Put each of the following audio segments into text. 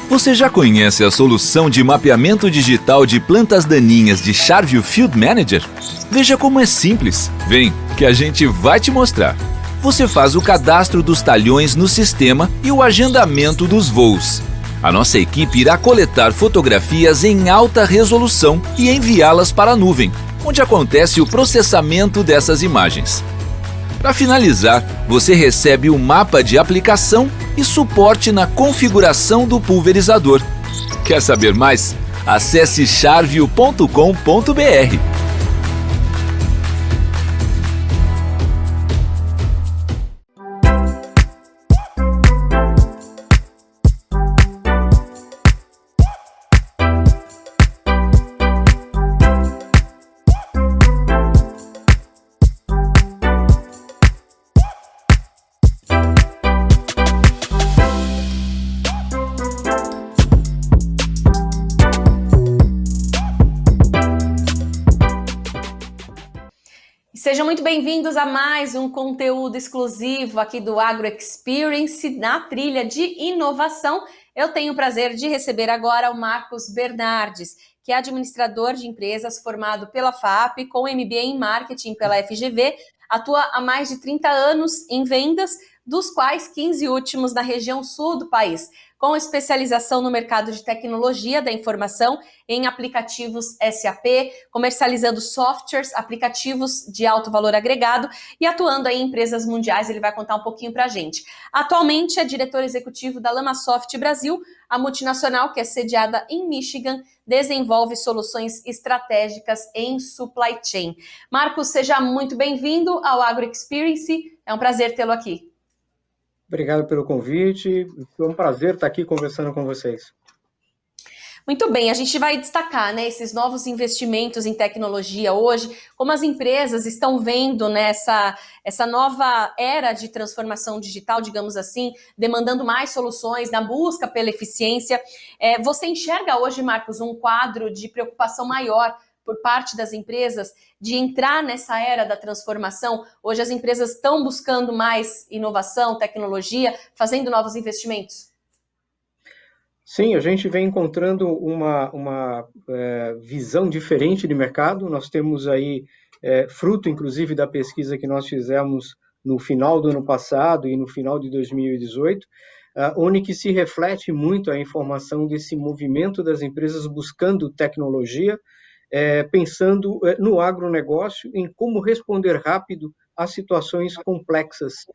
Você já conhece a solução de mapeamento digital de plantas daninhas de Charvio Field Manager? Veja como é simples. Vem, que a gente vai te mostrar. Você faz o cadastro dos talhões no sistema e o agendamento dos voos. A nossa equipe irá coletar fotografias em alta resolução e enviá-las para a nuvem, onde acontece o processamento dessas imagens. Para finalizar, você recebe o mapa de aplicação e suporte na configuração do pulverizador. Quer saber mais? Acesse charvio.com.br. Sejam muito bem-vindos a mais um conteúdo exclusivo aqui do Agro Experience na trilha de inovação. Eu tenho o prazer de receber agora o Marcos Bernardes, que é administrador de empresas formado pela FAP, com MBA em Marketing pela FGV, atua há mais de 30 anos em vendas, dos quais 15 últimos na região sul do país, com especialização no mercado de tecnologia da informação em aplicativos SAP, comercializando softwares, aplicativos de alto valor agregado e atuando em empresas mundiais. Ele vai contar um pouquinho para a gente. Atualmente é diretor executivo da Lamasoft Brasil, a multinacional que é sediada em Michigan, desenvolve soluções estratégicas em supply chain. Marcos, seja muito bem-vindo ao Agro Experience, é um prazer tê-lo aqui. Obrigado pelo convite, foi um prazer estar aqui conversando com vocês. Muito bem, a gente vai destacar, esses novos investimentos em tecnologia hoje, como as empresas estão vendo essa nova era de transformação digital, digamos assim, demandando mais soluções na busca pela eficiência. Você enxerga hoje, Marcos, um quadro de preocupação maior por parte das empresas de entrar nessa era da transformação? Hoje as empresas estão buscando mais inovação, tecnologia, fazendo novos investimentos? Sim, a gente vem encontrando uma visão diferente de mercado. Nós temos aí, fruto inclusive da pesquisa que nós fizemos no final do ano passado e no final de 2018, onde que se reflete muito a informação desse movimento das empresas buscando tecnologia, pensando no agronegócio, em como responder rápido a situações complexas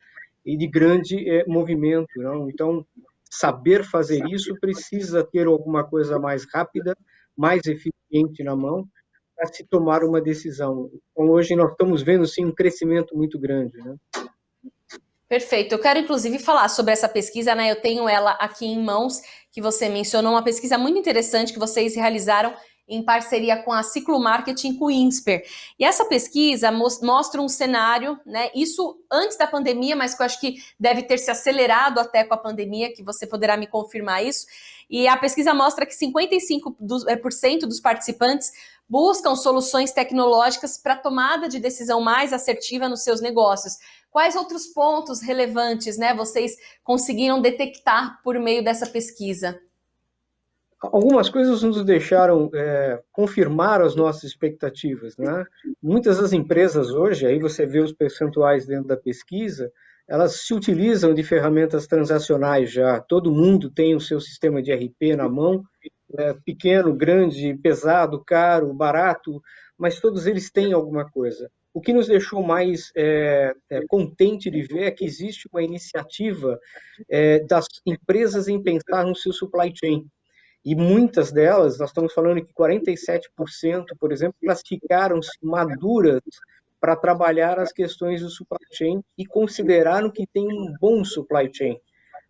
e de grande movimento, não? Então, saber fazer isso precisa ter alguma coisa mais rápida, mais eficiente na mão, para se tomar uma decisão. Então, hoje nós estamos vendo, sim, um crescimento muito grande, né? Perfeito. Eu quero, inclusive, falar sobre essa pesquisa, Eu tenho ela aqui em mãos, que você mencionou, uma pesquisa muito interessante que vocês realizaram em parceria com a Ciclo Marketing com o INSPER. E essa pesquisa mostra um cenário, isso antes da pandemia, mas que eu acho que deve ter se acelerado até com a pandemia, que você poderá me confirmar isso. E a pesquisa mostra que 55% dos participantes buscam soluções tecnológicas para tomada de decisão mais assertiva nos seus negócios. Quais outros pontos relevantes, vocês conseguiram detectar por meio dessa pesquisa? Algumas coisas nos deixaram confirmar as nossas expectativas, né? Muitas das empresas hoje, aí você vê os percentuais dentro da pesquisa, elas se utilizam de ferramentas transacionais já. Todo mundo tem o seu sistema de RP na mão, pequeno, grande, pesado, caro, barato, mas todos eles têm alguma coisa. O que nos deixou mais contente de ver é que existe uma iniciativa das empresas em pensar no seu supply chain. E muitas delas, nós estamos falando que 47%, por exemplo, classificaram-se maduras para trabalhar as questões do supply chain e consideraram que tem um bom supply chain.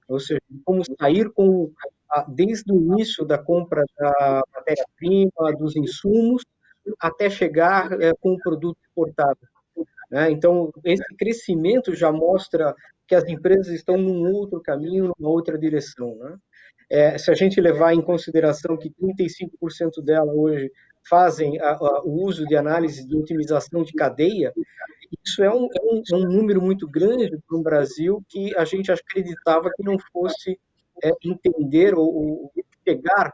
Ou seja, como sair desde o início da compra da matéria-prima, dos insumos, até chegar com o produto exportado. Então, esse crescimento já mostra que as empresas estão num outro caminho, numa outra direção, né? Se a gente levar em consideração que 35% dela hoje fazem o uso de análise de otimização de cadeia, isso é um número muito grande para um Brasil que a gente acreditava que não fosse entender ou chegar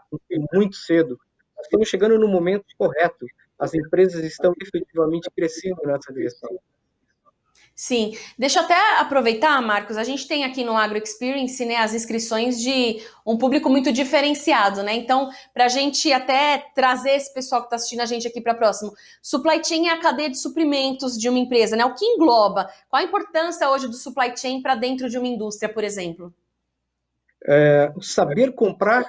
muito cedo. Nós estamos chegando no momento correto. As empresas estão efetivamente crescendo nessa direção. Sim, deixa eu até aproveitar, Marcos, a gente tem aqui no Agro Experience, né, as inscrições de um público muito diferenciado, né, então, para a gente até trazer esse pessoal que está assistindo a gente aqui para próximo, supply chain é a cadeia de suprimentos de uma empresa, né, o que engloba? Qual a importância hoje do supply chain para dentro de uma indústria, por exemplo? Saber comprar,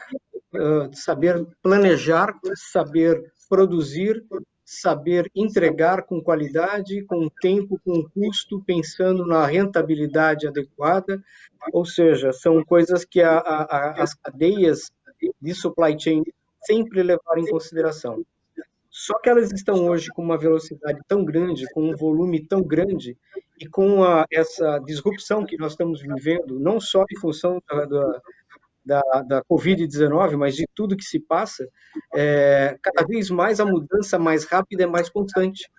saber planejar, saber produzir, saber entregar com qualidade, com tempo, com custo, pensando na rentabilidade adequada, ou seja, são coisas que as cadeias de supply chain sempre levaram em consideração. Só que elas estão hoje com uma velocidade tão grande, com um volume tão grande, e com essa disrupção que nós estamos vivendo, não só em função da Covid-19, mas de tudo que se passa, cada vez mais a mudança mais rápida é mais constante.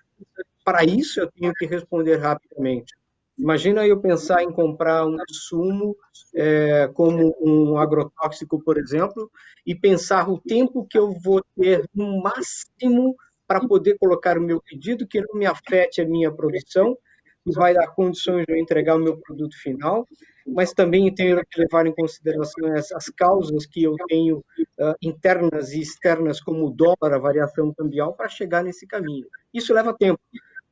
Para isso, eu tenho que responder rapidamente. Imagina eu pensar em comprar um insumo, como um agrotóxico, por exemplo, e pensar o tempo que eu vou ter no máximo para poder colocar o meu pedido, que não me afete a minha produção, e vai dar condições de eu entregar o meu produto final, mas também tenho que levar em consideração essas causas que eu tenho internas e externas, como o dólar, a variação cambial, para chegar nesse caminho. Isso leva tempo.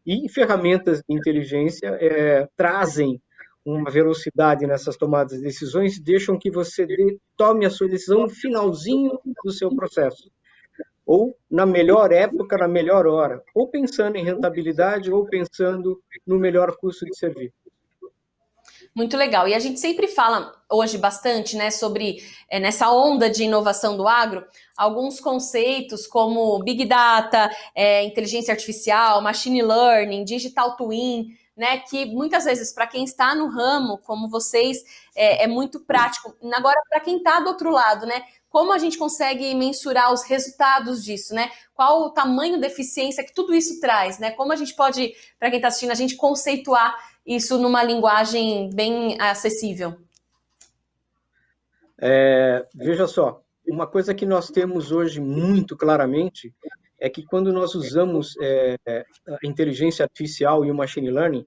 E ferramentas de inteligência trazem uma velocidade nessas tomadas de decisões e deixam que você tome a sua decisão no finalzinho do seu processo. Ou na melhor época, na melhor hora. Ou pensando em rentabilidade, ou pensando no melhor custo de serviço. Muito legal. E a gente sempre fala hoje bastante, né, sobre nessa onda de inovação do agro, alguns conceitos como Big Data, inteligência artificial, machine learning, digital twin, né, que muitas vezes para quem está no ramo, como vocês, é muito prático. Agora, para quem está do outro lado, né, como a gente consegue mensurar os resultados disso, né? Qual o tamanho da eficiência que tudo isso traz, né? Como a gente pode, para quem está assistindo, a gente conceituar isso numa linguagem bem acessível? Veja só, uma coisa que nós temos hoje muito claramente é que quando nós usamos a inteligência artificial e o machine learning,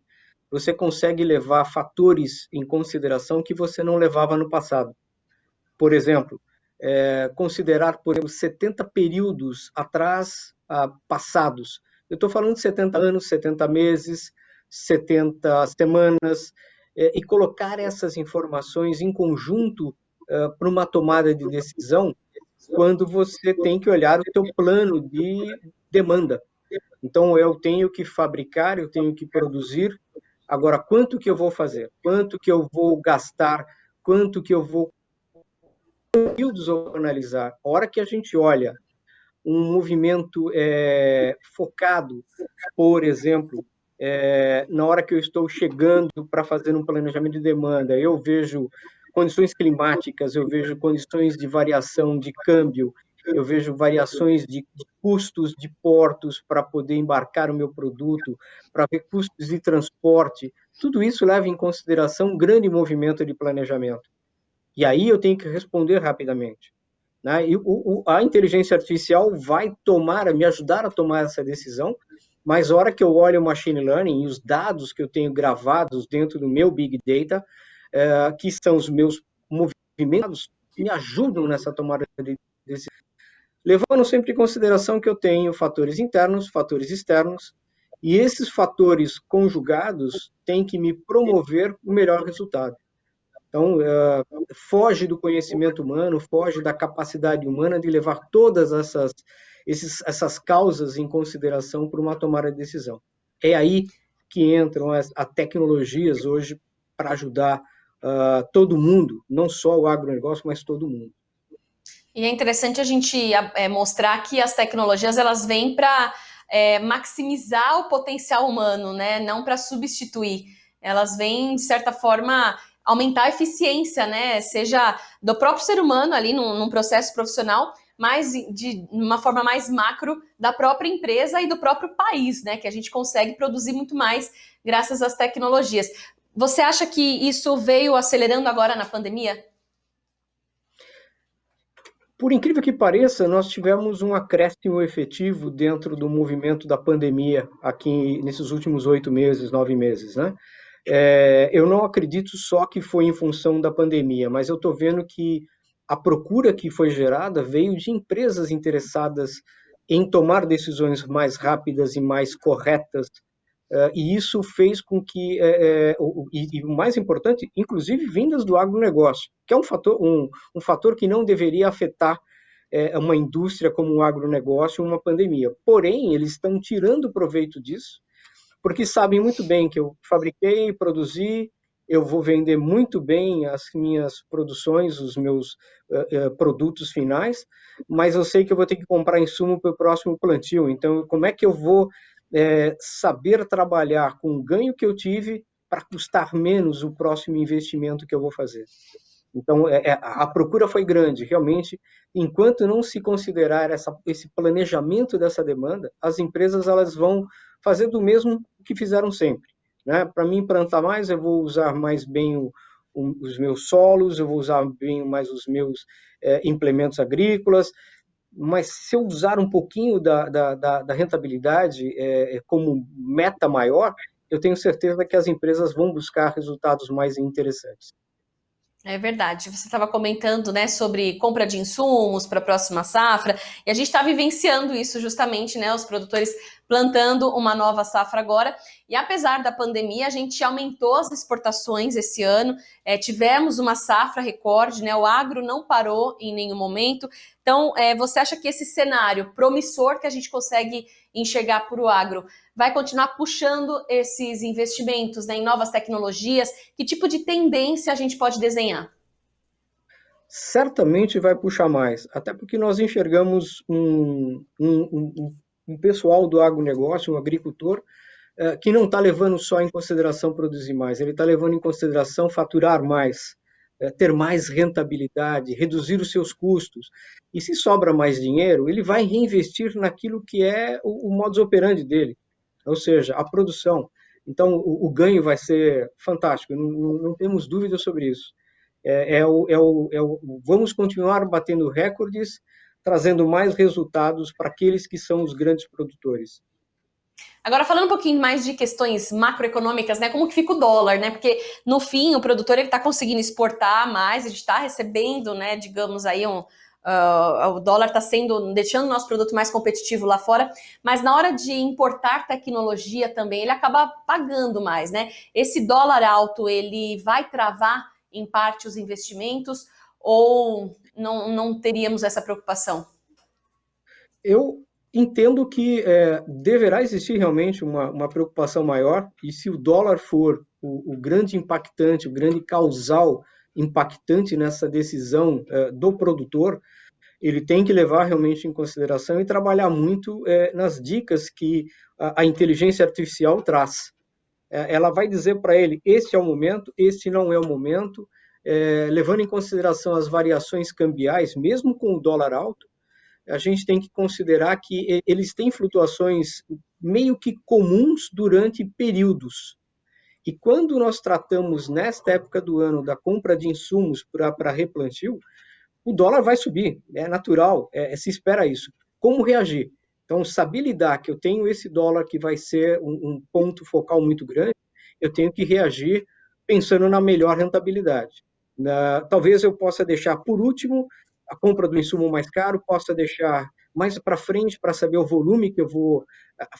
você consegue levar fatores em consideração que você não levava no passado. Por exemplo, considerar, por exemplo, 70 períodos atrás, passados. Eu estou falando de 70 anos, 70 meses, 70 semanas, e colocar essas informações em conjunto para uma tomada de decisão quando você tem que olhar o seu plano de demanda. Então, eu tenho que fabricar, eu tenho que produzir. Agora, quanto que eu vou fazer? Quanto que eu vou gastar? Quanto que eu vou períodos ao analisar? A hora que a gente olha um movimento focado, por exemplo, na hora que eu estou chegando para fazer um planejamento de demanda, eu vejo condições climáticas, eu vejo condições de variação de câmbio, eu vejo variações de custos de portos para poder embarcar o meu produto, para ver custos de transporte. Tudo isso leva em consideração um grande movimento de planejamento. E aí eu tenho que responder rapidamente. Né? E a inteligência artificial vai me ajudar a tomar essa decisão, mas a hora que eu olho o machine learning e os dados que eu tenho gravados dentro do meu Big Data, que são os meus movimentos, me ajudam nessa tomada de decisão. Levando sempre em consideração que eu tenho fatores internos, fatores externos, e esses fatores conjugados têm que me promover o melhor resultado. Então, foge do conhecimento humano, foge da capacidade humana de levar todas essas causas em consideração para uma tomada de decisão. É aí que entram as tecnologias hoje para ajudar todo mundo, não só o agronegócio, mas todo mundo. E é interessante a gente mostrar que as tecnologias elas vêm para maximizar o potencial humano, né? Não para substituir. Elas vêm, de certa forma, aumentar a eficiência, né? Seja do próprio ser humano ali num processo profissional, mas de uma forma mais macro da própria empresa e do próprio país, né? Que a gente consegue produzir muito mais graças às tecnologias. Você acha que isso veio acelerando agora na pandemia? Por incrível que pareça, nós tivemos um acréscimo efetivo dentro do movimento da pandemia aqui nesses últimos 8 meses, 9 meses, né? Eu não acredito só que foi em função da pandemia, mas eu estou vendo que a procura que foi gerada veio de empresas interessadas em tomar decisões mais rápidas e mais corretas, e isso fez com que, e o mais importante, inclusive vindas do agronegócio, que é um fator que não deveria afetar uma indústria como um agronegócio, uma pandemia. Porém, eles estão tirando proveito disso, porque sabem muito bem que eu fabriquei, produzi, eu vou vender muito bem as minhas produções, os meus produtos finais, mas eu sei que eu vou ter que comprar insumo para o próximo plantio. Então, como é que eu vou saber trabalhar com o ganho que eu tive para custar menos o próximo investimento que eu vou fazer? Então, a procura foi grande, realmente. Enquanto não se considerar esse planejamento dessa demanda, as empresas elas vão fazer do mesmo que fizeram sempre, né? Para mim plantar mais, eu vou usar mais bem os meus solos, eu vou usar bem mais os meus implementos agrícolas, mas se eu usar um pouquinho da rentabilidade como meta maior, eu tenho certeza que as empresas vão buscar resultados mais interessantes. É verdade. Você estava comentando, né, sobre compra de insumos para a próxima safra, e a gente está vivenciando isso justamente, né, os produtores plantando uma nova safra agora. E apesar da pandemia, a gente aumentou as exportações esse ano, tivemos uma safra recorde, né, o agro não parou em nenhum momento. Então, você acha que esse cenário promissor que a gente consegue enxergar para o agro vai continuar puxando esses investimentos, né, em novas tecnologias? Que tipo de tendência a gente pode desenhar? Certamente vai puxar mais, até porque nós enxergamos um pessoal do agronegócio, um agricultor, que não está levando só em consideração produzir mais, ele está levando em consideração faturar mais, ter mais rentabilidade, reduzir os seus custos. E se sobra mais dinheiro, ele vai reinvestir naquilo que é o modus operandi dele, ou seja, a produção. Então, o ganho vai ser fantástico, não temos dúvida sobre isso. Vamos continuar batendo recordes, trazendo mais resultados para aqueles que são os grandes produtores. Agora, falando um pouquinho mais de questões macroeconômicas, né? Como que fica o dólar, né? Porque, no fim, o produtor ele está conseguindo exportar mais, a gente está recebendo, né, digamos aí, o dólar está deixando o nosso produto mais competitivo lá fora, mas na hora de importar tecnologia também, ele acaba pagando mais, né? Esse dólar alto, ele vai travar, em parte, os investimentos, ou não teríamos essa preocupação? Eu entendo que deverá existir realmente uma preocupação maior, e se o dólar for o grande impactante, o grande causal impactante nessa decisão do produtor, ele tem que levar realmente em consideração e trabalhar muito nas dicas que a inteligência artificial traz. Ela vai dizer para ele, este é o momento, este não é o momento, levando em consideração as variações cambiais, mesmo com o dólar alto, a gente tem que considerar que eles têm flutuações meio que comuns durante períodos. E quando nós tratamos, nesta época do ano, da compra de insumos para replantio, o dólar vai subir, é natural, se espera isso. Como reagir? Então, saber lidar que eu tenho esse dólar que vai ser um ponto focal muito grande, eu tenho que reagir pensando na melhor rentabilidade. Talvez eu possa deixar por último a compra do insumo mais caro, possa deixar mais para frente para saber o volume que eu vou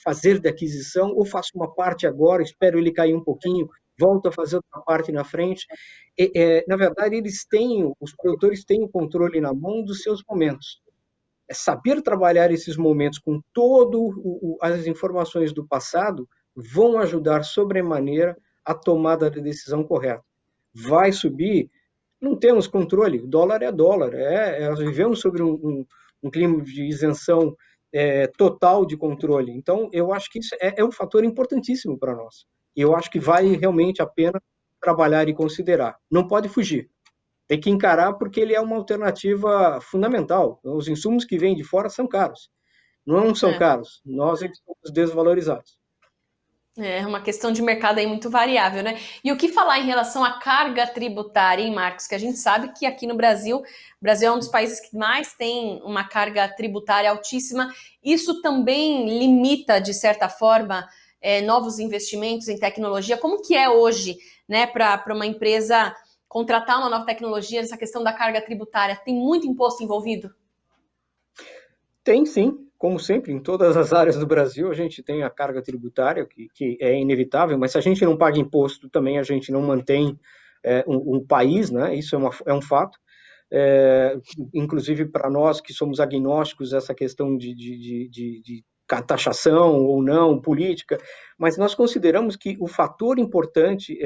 fazer de aquisição, ou faço uma parte agora, espero ele cair um pouquinho, volto a fazer outra parte na frente. Na verdade, os produtores têm o controle na mão dos seus momentos. Saber trabalhar esses momentos com todas as informações do passado vão ajudar sobremaneira a tomada da decisão correta. Vai subir? Não temos controle. O dólar é dólar. Nós vivemos sobre um clima de isenção total de controle. Então, eu acho que isso é um fator importantíssimo para nós. E eu acho que vale realmente a pena trabalhar e considerar. Não pode fugir. Tem que encarar porque ele é uma alternativa fundamental. Os insumos que vêm de fora são caros. Não são É. caros. Nós é que somos desvalorizados. É uma questão de mercado aí muito variável, né? E o que falar em relação à carga tributária, hein, Marcos? Que a gente sabe que aqui no Brasil, o Brasil é um dos países que mais tem uma carga tributária altíssima. Isso também limita, de certa forma, novos investimentos em tecnologia. Como que é hoje, né, para uma empresa contratar uma nova tecnologia, essa questão da carga tributária? Tem muito imposto envolvido? Tem sim, como sempre, em todas as áreas do Brasil, a gente tem a carga tributária, que é inevitável, mas se a gente não paga imposto, também a gente não mantém um país, né? Isso é um fato. É, inclusive para nós que somos agnósticos, essa questão de taxação ou não, política, mas nós consideramos que o fator importante,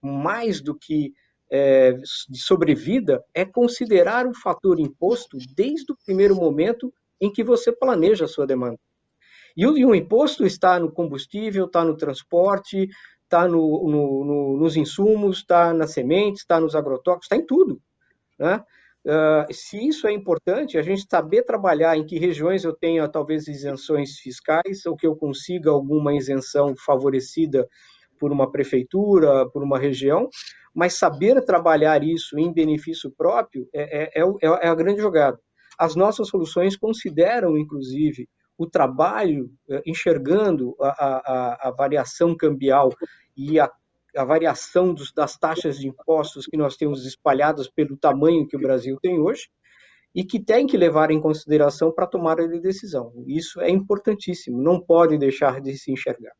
mais do que de sobrevida, é considerar o fator imposto desde o primeiro momento em que você planeja a sua demanda. E o imposto está no combustível, está no transporte, está nos insumos, está nas sementes, está nos agrotóxicos, está em tudo, né? Se isso é importante, a gente saber trabalhar em que regiões eu tenho talvez isenções fiscais, ou que eu consiga alguma isenção favorecida por uma prefeitura, por uma região, mas saber trabalhar isso em benefício próprio é a grande jogada. As nossas soluções consideram, inclusive, o trabalho enxergando a variação cambial e a variação das taxas de impostos que nós temos espalhadas pelo tamanho que o Brasil tem hoje e que tem que levar em consideração para tomar a decisão. Isso é importantíssimo, não pode deixar de se enxergar.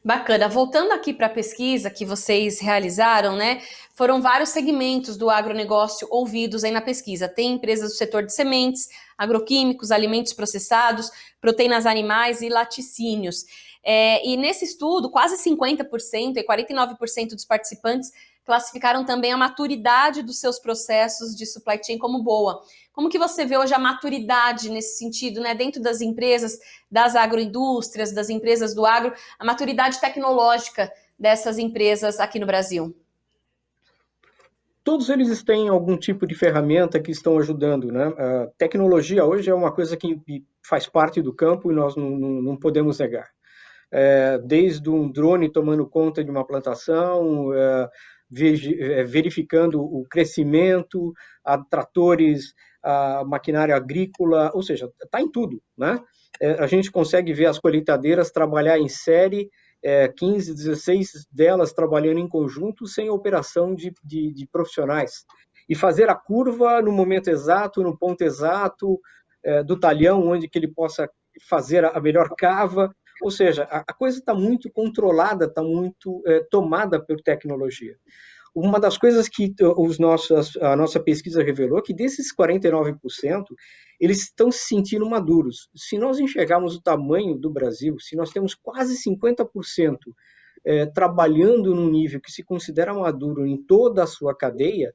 Bacana. Voltando aqui para a pesquisa que vocês realizaram, né? Foram vários segmentos do agronegócio ouvidos aí na pesquisa. Tem empresas do setor de sementes, agroquímicos, alimentos processados, proteínas animais e laticínios. E nesse estudo, quase 50% e 49% dos participantes classificaram também a maturidade dos seus processos de supply chain como boa. Como que você vê hoje a maturidade nesse sentido, né? Dentro das empresas, das agroindústrias, das empresas do agro, a maturidade tecnológica dessas empresas aqui no Brasil? Todos eles têm algum tipo de ferramenta que estão ajudando, né? A tecnologia hoje é uma coisa que faz parte do campo e nós não podemos negar. Desde um drone tomando conta de uma plantação, verificando o crescimento, a tratores, a maquinária agrícola, ou seja, está em tudo, né? A gente consegue ver as colheitadeiras trabalhar em série, 15, 16 delas trabalhando em conjunto, sem operação de profissionais. E fazer a curva no momento exato, no ponto exato, do talhão, onde que ele possa fazer a melhor cava. Ou seja, a coisa está muito controlada, está muito tomada por tecnologia. Uma das coisas que a nossa pesquisa revelou é que desses 49%, eles estão se sentindo maduros. Se nós enxergarmos o tamanho do Brasil, se nós temos quase 50% trabalhando num nível que se considera maduro em toda a sua cadeia,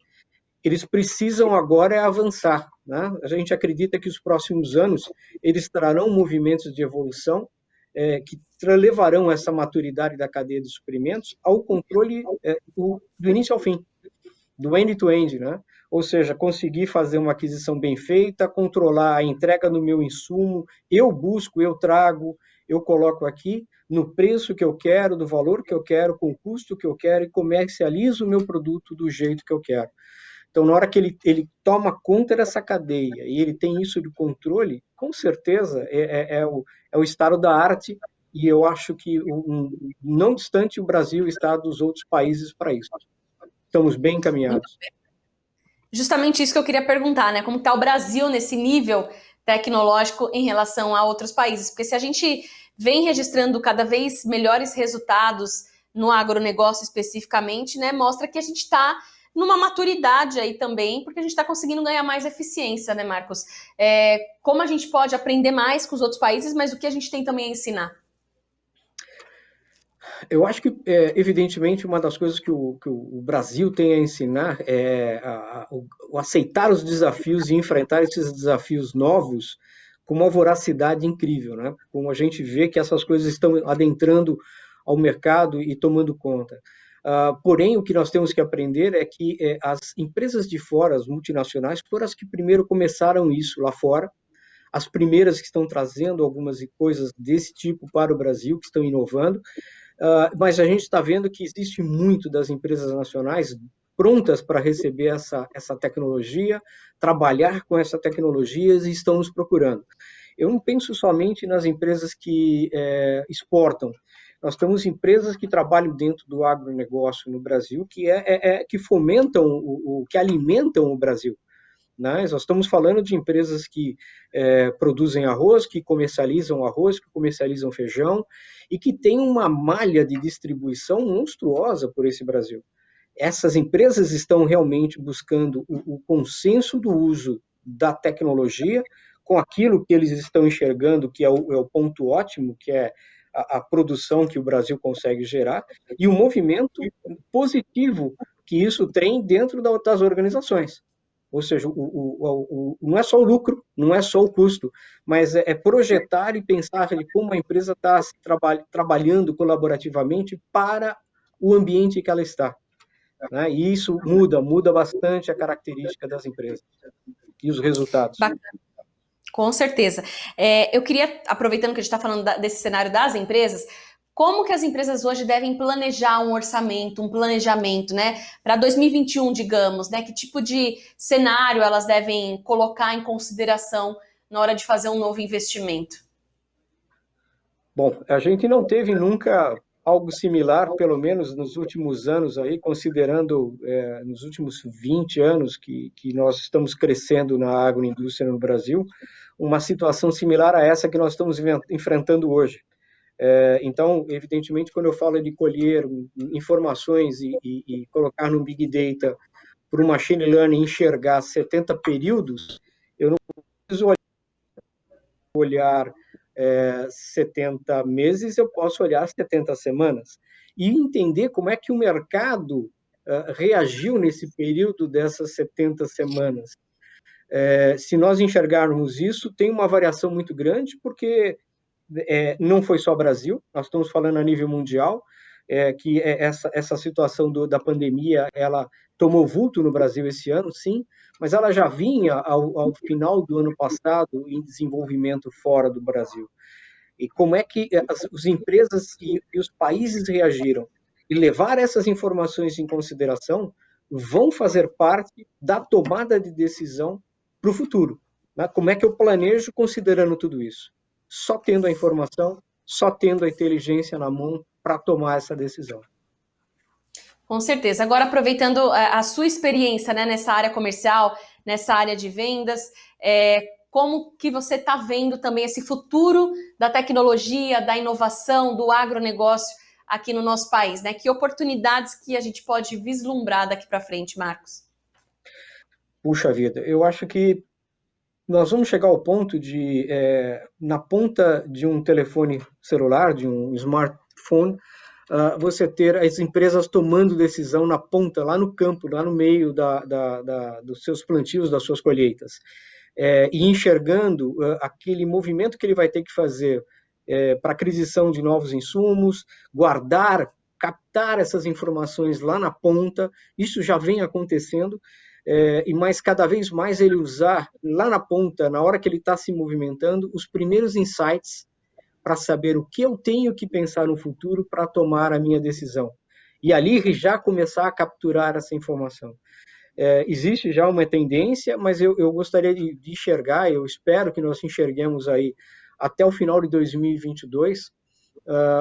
eles precisam agora avançar, né? A gente acredita que os próximos anos eles trarão movimentos de evolução que levarão essa maturidade da cadeia de suprimentos ao controle do início ao fim, do end-to-end, né? Ou seja, conseguir fazer uma aquisição bem feita, controlar a entrega do meu insumo, eu busco, eu trago, eu coloco aqui no preço que eu quero, do valor que eu quero, com o custo que eu quero e comercializo o meu produto do jeito que eu quero. Então, na hora que ele toma conta dessa cadeia e ele tem isso de controle, com certeza é o estado da arte e eu acho que não distante o Brasil está dos outros países para isso. Estamos bem encaminhados. Justamente isso que eu queria perguntar, né? Como está o Brasil nesse nível tecnológico em relação a outros países? Porque se a gente vem registrando cada vez melhores resultados no agronegócio especificamente, né? Mostra que a gente está numa maturidade aí também, porque a gente está conseguindo ganhar mais eficiência, né, Marcos? Como a gente pode aprender mais com os outros países, mas o que a gente tem também a ensinar? Eu acho que, evidentemente, uma das coisas que o Brasil tem a ensinar é o aceitar os desafios e enfrentar esses desafios novos com uma voracidade incrível, né? Como a gente vê que essas coisas estão adentrando ao mercado e tomando conta. Porém, o que nós temos que aprender é que as empresas de fora, as multinacionais, foram as que primeiro começaram isso lá fora, as primeiras que estão trazendo algumas coisas desse tipo para o Brasil, que estão inovando, mas a gente está vendo que existe muito das empresas nacionais prontas para receber essa tecnologia, trabalhar com essa tecnologia e estão nos procurando. Eu não penso somente nas empresas que exportam. Nós temos empresas que trabalham dentro do agronegócio no Brasil, que fomentam, que alimentam o Brasil. Né? Nós estamos falando de empresas que produzem arroz, que comercializam feijão, e que têm uma malha de distribuição monstruosa por esse Brasil. Essas empresas estão realmente buscando o consenso do uso da tecnologia com aquilo que eles estão enxergando, que é o ponto ótimo, que é a produção que o Brasil consegue gerar, e o movimento positivo que isso tem dentro das organizações. Ou seja, não é só o lucro, não é só o custo, mas é projetar e pensar como a empresa está trabalhando colaborativamente para o ambiente que ela está. Né? E isso muda bastante a característica das empresas e os resultados. Bacana. Com certeza. Eu queria, aproveitando que a gente está falando desse cenário das empresas, como que as empresas hoje devem planejar um orçamento, um planejamento, né? Para 2021, digamos, né? Que tipo de cenário elas devem colocar em consideração na hora de fazer um novo investimento? Bom, a gente não teve nunca algo similar, pelo menos nos últimos anos aí, considerando nos últimos 20 anos que nós estamos crescendo na agroindústria no Brasil, uma situação similar a essa que nós estamos enfrentando hoje. Então, evidentemente, quando eu falo de colher informações e colocar no Big Data para o Machine Learning enxergar 70 períodos, eu não preciso olhar 70 meses, eu posso olhar 70 semanas e entender como é que o mercado reagiu nesse período dessas 70 semanas. Se nós enxergarmos isso, tem uma variação muito grande, porque não foi só Brasil, nós estamos falando a nível mundial, que essa situação da pandemia, ela tomou vulto no Brasil esse ano, sim, mas ela já vinha ao final do ano passado em desenvolvimento fora do Brasil. E como é que as empresas e os países reagiram? E levar essas informações em consideração vão fazer parte da tomada de decisão para o futuro. Né? Como é que eu planejo considerando tudo isso? Só tendo a informação, só tendo a inteligência na mão para tomar essa decisão. Com certeza. Agora, aproveitando a sua experiência, né, nessa área comercial, nessa área de vendas, como que você está vendo também esse futuro da tecnologia, da inovação, do agronegócio aqui no nosso país, né? Que oportunidades que a gente pode vislumbrar daqui para frente, Marcos? Puxa vida, eu acho que nós vamos chegar ao ponto de, na ponta de um telefone celular, de um smartphone, você ter as empresas tomando decisão na ponta, lá no campo, lá no meio dos seus plantios, das suas colheitas, e enxergando aquele movimento que ele vai ter que fazer para aquisição de novos insumos, guardar, captar essas informações lá na ponta. Isso já vem acontecendo, mas cada vez mais ele usar lá na ponta, na hora que ele está se movimentando, os primeiros insights para saber o que eu tenho que pensar no futuro para tomar a minha decisão. E ali já começar a capturar essa informação. Existe já uma tendência, mas eu gostaria de enxergar, eu espero que nós enxerguemos aí até o final de 2022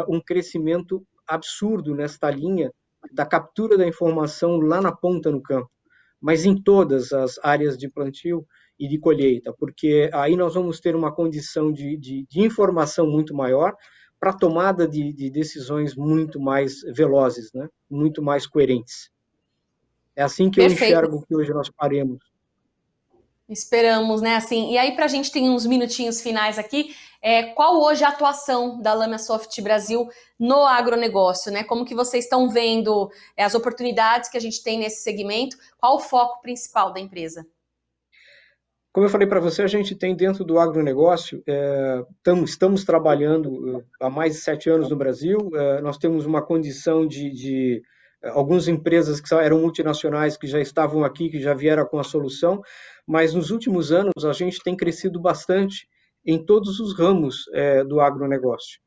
um crescimento absurdo nesta linha da captura da informação lá na ponta no campo, mas em todas as áreas de plantio e de colheita, porque aí nós vamos ter uma condição de informação muito maior para tomada de decisões muito mais velozes, né? Muito mais coerentes. É assim que Perfeito. Eu enxergo que hoje nós faremos. Esperamos, né? Assim, e aí, para a gente ter uns minutinhos finais aqui, qual hoje a atuação da Lamia Soft Brasil no agronegócio, né? Como que vocês estão vendo as oportunidades que a gente tem nesse segmento? Qual o foco principal da empresa? Como eu falei para você, a gente tem dentro do agronegócio, estamos trabalhando há mais de 7 anos no Brasil, nós temos uma condição de algumas empresas que eram multinacionais que já estavam aqui, que já vieram com a solução, mas nos últimos anos a gente tem crescido bastante em todos os ramos do agronegócio.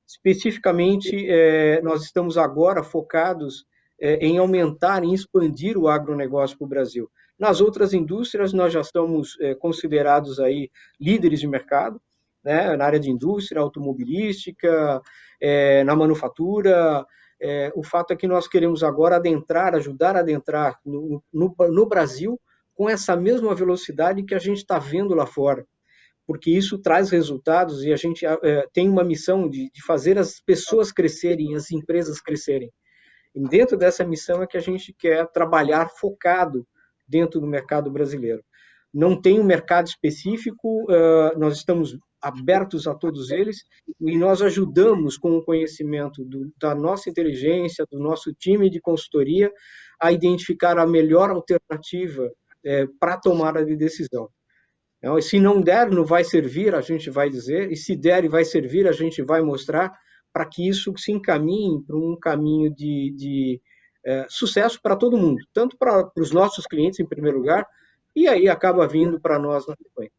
Especificamente, nós estamos agora focados em aumentar e expandir o agronegócio para o Brasil. Nas outras indústrias, nós já estamos considerados aí líderes de mercado, né, na área de indústria, automobilística, na manufatura. O fato é que nós queremos agora ajudar a adentrar no Brasil com essa mesma velocidade que a gente está vendo lá fora, porque isso traz resultados e a gente tem uma missão de fazer as pessoas crescerem, as empresas crescerem. E dentro dessa missão é que a gente quer trabalhar focado dentro do mercado brasileiro. Não tem um mercado específico, nós estamos abertos a todos eles e nós ajudamos com o conhecimento da nossa inteligência, do nosso time de consultoria, a identificar a melhor alternativa para a tomada de decisão. Então, se não der, não vai servir, a gente vai dizer, e se der e vai servir, a gente vai mostrar para que isso se encaminhe para um caminho de sucesso para todo mundo, tanto para os nossos clientes, em primeiro lugar, e aí acaba vindo para nós na sequência.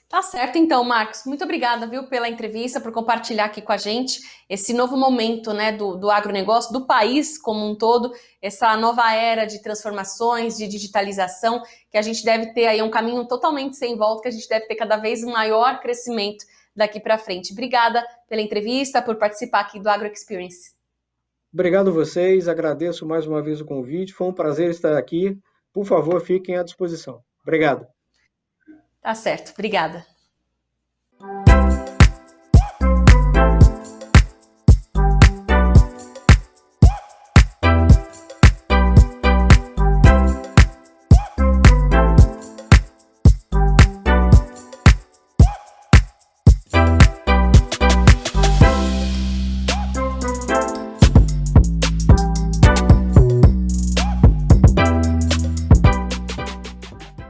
Tá certo, então, Marcos. Muito obrigada, viu, pela entrevista, por compartilhar aqui com a gente esse novo momento, né, do agronegócio, do país como um todo, essa nova era de transformações, de digitalização, que a gente deve ter aí um caminho totalmente sem volta, que a gente deve ter cada vez um maior crescimento daqui para frente. Obrigada pela entrevista, por participar aqui do Agro Experience. Obrigado a vocês, agradeço mais uma vez o convite, foi um prazer estar aqui. Por favor, fiquem à disposição. Obrigado. Tá certo, obrigada.